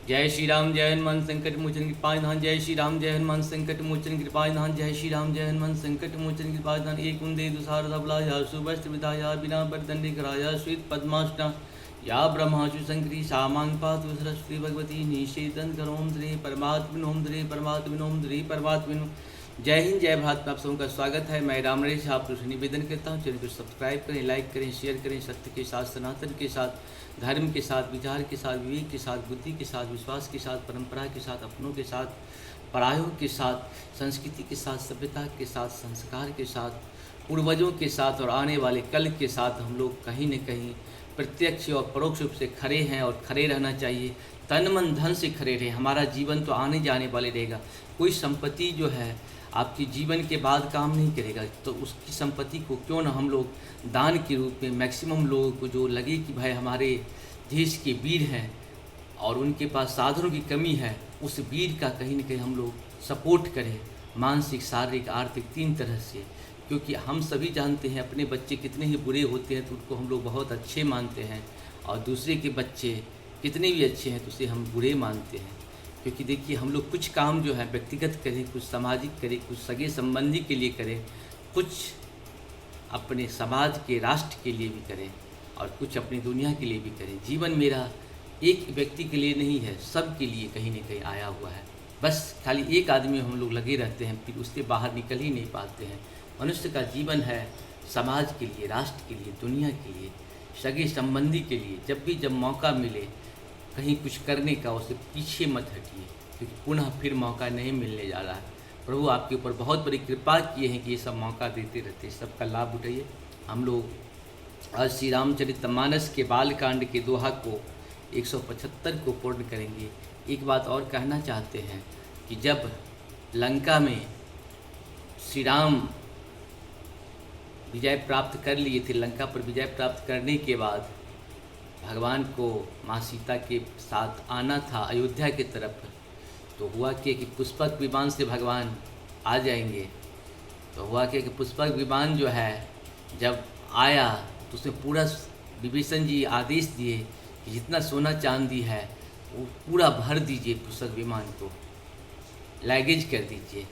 जय श्री राम जय हनुमान संकट मोचन कृपाय निधान। जय श्री राम जय हनुमान संकट मोचन कृपाय निधान। जय श्री राम जय हनुमान संकट मोचन कृपाय निधान। एक कुंदे दुसार धबलाया सुवस्त्र विधाया बिना बरदंडे कराया श्वेत पद्मासना या ब्रह्माशु शंकरी सामांग पातु सरस्वती भगवती निषेधन करोम श्री परमात्मनोम श्री परमात्मनोम श्री परमात्मनो। जय हिंद जय भारत। आप सबों का स्वागत है। मैं राम नरेश आपको निवेदन करता हूँ, चैनल को सब्सक्राइब करें, लाइक करें, शेयर करें। सत्य के साथ, सनातन के साथ, धर्म के साथ, विचार के साथ, विवेक के साथ, बुद्धि के साथ, विश्वास के साथ, परंपरा के साथ, अपनों के साथ, परायों के साथ, संस्कृति के साथ, सभ्यता के साथ, संस्कार के साथ, पूर्वजों के साथ और आने वाले कल के साथ हम लोग कहीं न कहीं प्रत्यक्ष और परोक्ष रूप से खड़े हैं और खड़े रहना चाहिए। तन मन धन से खड़े रहे। हमारा जीवन तो आने जाने वाले रहेगा। कोई संपत्ति जो है आपके जीवन के बाद काम नहीं करेगा, तो उसकी संपत्ति को क्यों ना हम लोग दान के रूप में मैक्सिमम लोगों को जो लगे कि भाई हमारे देश के वीर हैं और उनके पास साधनों की कमी है, उस वीर का कहीं ना कहीं हम लोग सपोर्ट करें, मानसिक, शारीरिक, आर्थिक, तीन तरह से। क्योंकि हम सभी जानते हैं अपने बच्चे कितने ही बुरे होते हैं तो उनको हम लोग बहुत अच्छे मानते हैं, और दूसरे के बच्चे कितने भी अच्छे हैं तो उसे हम बुरे मानते हैं। क्योंकि देखिए, हम लोग कुछ काम जो है व्यक्तिगत करें, कुछ सामाजिक करें, कुछ सगे संबंधी के लिए करें, कुछ अपने समाज के, राष्ट्र के लिए भी करें और कुछ अपनी दुनिया के लिए भी करें। जीवन मेरा एक व्यक्ति के लिए नहीं है, सब के लिए कहीं न कहीं आया हुआ है। बस खाली एक आदमी हम लोग लगे रहते हैं, फिर उससे बाहर निकल ही नहीं पाते हैं। मनुष्य का जीवन है समाज के लिए, राष्ट्र के लिए, दुनिया के लिए, सगे संबंधी के लिए। जब मौका मिले कहीं कुछ करने का, उससे पीछे मत हटिए, क्योंकि पुनः फिर मौका नहीं मिलने जा रहा है। प्रभु आपके ऊपर बहुत बड़ी कृपा किए हैं कि ये सब मौका देते रहते, सबका लाभ उठाइए। हम लोग आज श्री रामचरितमानस के बालकांड के दोहा को 175 को पूर्ण करेंगे। एक बात और कहना चाहते हैं कि जब लंका में श्री राम विजय प्राप्त कर लिए थे, लंका पर विजय प्राप्त करने के बाद भगवान को माँ सीता के साथ आना था अयोध्या की तरफ, तो हुआ कि पुष्पक विमान से भगवान आ जाएंगे। तो हुआ कि पुष्पक विमान जो है जब आया तो उसमें पूरा विभीषण जी आदेश दिए कि जितना सोना चांदी है वो पूरा भर दीजिए, पुष्पक विमान को लगेज कर दीजिए।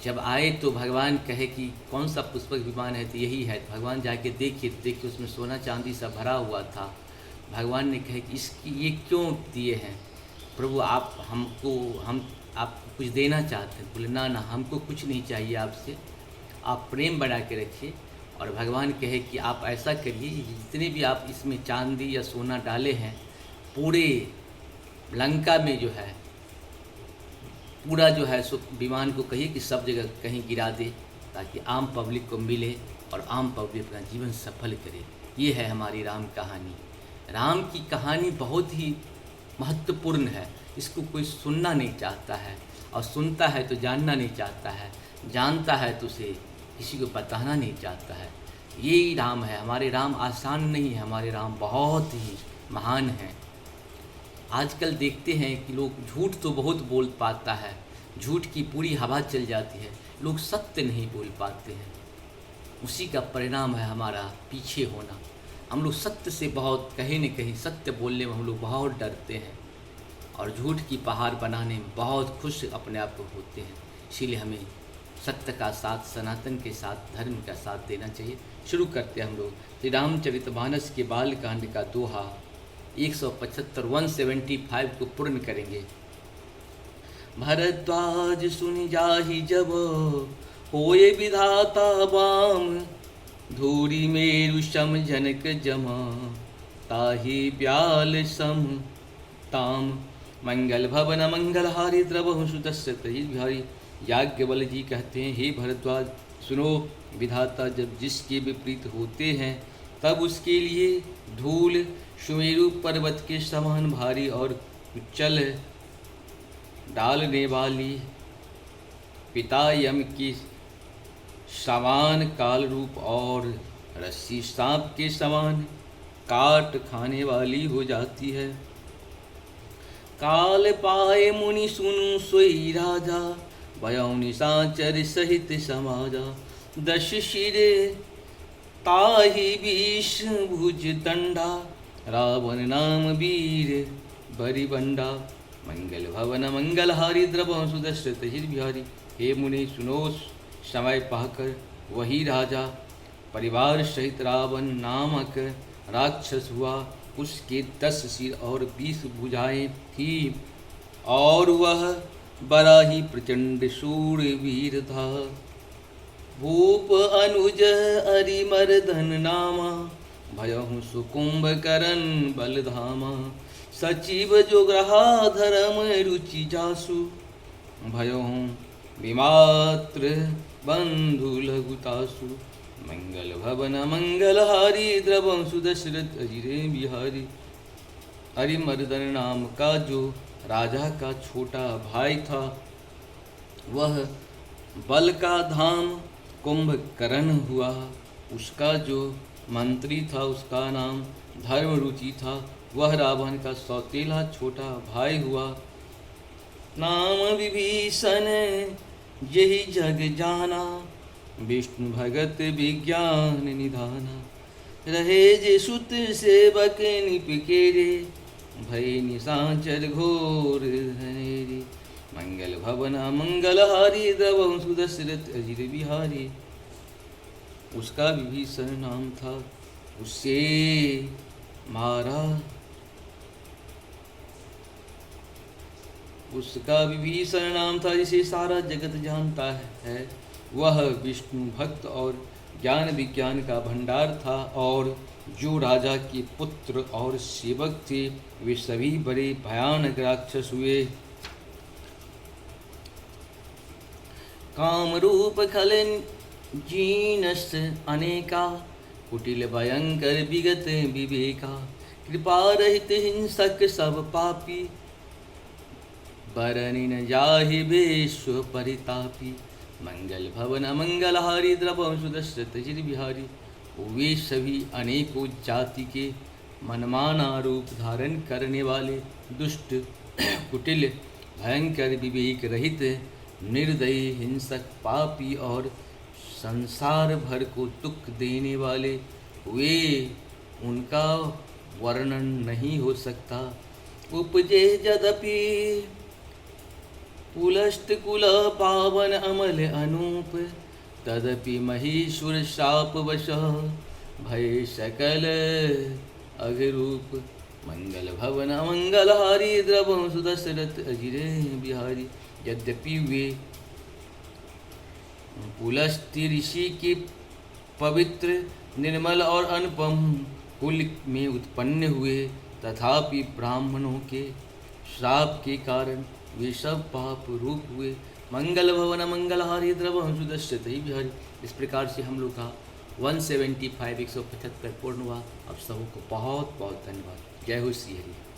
जब आए तो भगवान कहे कि कौन सा पुष्पक विमान है, तो यही है। भगवान जाके देखिए उसमें सोना चांदी सब भरा हुआ था। भगवान ने कहे कि इसकी ये क्यों दिए हैं प्रभु, आप आपको कुछ देना चाहते हैं। बोले ना ना, हमको कुछ नहीं चाहिए आपसे, आप प्रेम बना के रखिए। और भगवान कहे कि आप ऐसा करिए, जितने भी आप इसमें चांदी या सोना डाले हैं, पूरे लंका में जो है पूरा जो है सो विमान को कहिए कि सब जगह कहीं गिरा दे, ताकि आम पब्लिक को मिले और आम पब्लिक अपना जीवन सफल करे। ये है हमारी राम कहानी। राम की कहानी बहुत ही महत्वपूर्ण है। इसको कोई सुनना नहीं चाहता है, और सुनता है तो जानना नहीं चाहता है, जानता है तो उसे किसी को बताना नहीं चाहता है। यही राम है। हमारे राम आसान नहीं है, हमारे राम बहुत ही महान हैं। आजकल देखते हैं कि लोग झूठ तो बहुत बोल पाता है, झूठ की पूरी हवा चल जाती है, लोग सत्य नहीं बोल पाते हैं। उसी का परिणाम है हमारा पीछे होना। हम लोग सत्य से बहुत, कहीं न कहीं सत्य बोलने में हम लोग बहुत डरते हैं और झूठ की पहाड़ बनाने में बहुत खुश अपने आप को होते हैं। इसीलिए हमें सत्य का साथ, सनातन के साथ, धर्म का साथ देना चाहिए। शुरू करते हैं हम लोग श्री रामचरितमानस के बालकांड का दोहा 175 को पूर्ण करेंगे। भरद्वाज सुनि जाहि जब, होए विधाता वाम, धूरी मेरु सम जनक जमा, ताहि ब्याल सम ताम, मंगल भवन मंगलहारी द्रवहु सुतस्य तहि बिहारी। याज्ञवल्क्य जी कहते हैं, हे भरद्वाज सुनो, विधाता जब जिसके विपरीत होते हैं तब उसके लिए धूल सुमेरु पर्वत के समान भारी और कुचल डालने वाली, पिता यम की समान काल रूप और रस्सी सांप के समान काट खाने वाली हो जाती है। काल पाए मुनि सुनु सोई राजा, भयउ निशाचर सहित समाजा, दश शिरे ताहि विष भुज दंडा, रावण नाम वीर बरिबंडा मंगल भवन मंगलहारी द्रवहु सुदशरथ हिर बिहारी। हे मुनि सुनो समय पाकर वही राजा परिवार सहित रावण नामक राक्षस हुआ। उसके 10 सिर और 20 भुजाएं थी और वह बड़ा ही प्रचंड शूरवीर था। भूप अनुज अरिमर्दन नामा भयहु सुकुंभकरण बलधामा। सचिव जो ग्रहा धर्म रुचि जासु भयहु विमात्र बंधु लघुतासु। मंगल भवन मंगलहारी द्रवं सुदशरथ अजिरे बिहारी। अरिमर्दन नाम का जो राजा का छोटा भाई था वह बल का धाम कुंभकर्ण हुआ। उसका जो मंत्री था उसका नाम धर्मरुचि था। वह रावण का सौतेला छोटा भाई हुआ। नाम विभीषण यही जग जाना विष्णु भगत विज्ञान निधाना। रहे जे सुत सेवक निपकेरे भय निशाचर घोर हनेरे। मंगल भवन मंगलहारी द्रवं सुदशरथ अजिर बिहारी। उसका विभीषण नाम था। उससे मारा उसका विभीषण नाम था जिसे सारा जगत जानता है। वह विष्णु भक्त और ज्ञान विज्ञान का भंडार था। और जो राजा के पुत्र और सेवक थे वे सभी बड़े भयानक राक्षस हुए। काम रूप खल जीनस अनेका कुटिल भयंकर विगत विवेका। कृपा रहित हिंसक सब पापी बरनि न जाहि विश्व परितापी। मंगल भवन मंगलहारी द्रवं सुदशरथ अजिर बिहारी। वे सभी अनेकों जाति के मनमाना रूप धारण करने वाले दुष्ट कुटिल भयंकर विवेक रहित निर्दयी हिंसक पापी और संसार भर को दुख देने वाले वे उनका वर्णन नहीं हो सकता। उपजे यद्यपि पुलस्त कुल पावन अमल अनूप तदपि महीश्वर शाप वश भय सकल अघरूप। मंगल भवन मंगलहारी द्रवं सुदशरथ अजिरे बिहारी। यद्यपि वे पुलस्त्य ऋषि के पवित्र निर्मल और अनुपम कुल में उत्पन्न हुए तथापि ब्राह्मणों के श्राप के कारण वे सब पाप रूप हुए। मंगल भवन मंगलहारी द्रवं सुदशरथ बिहारी। इस प्रकार से हम लोग का 175 175 पूर्ण हुआ। आप सबको बहुत बहुत धन्यवाद। जय हो श्री हरि।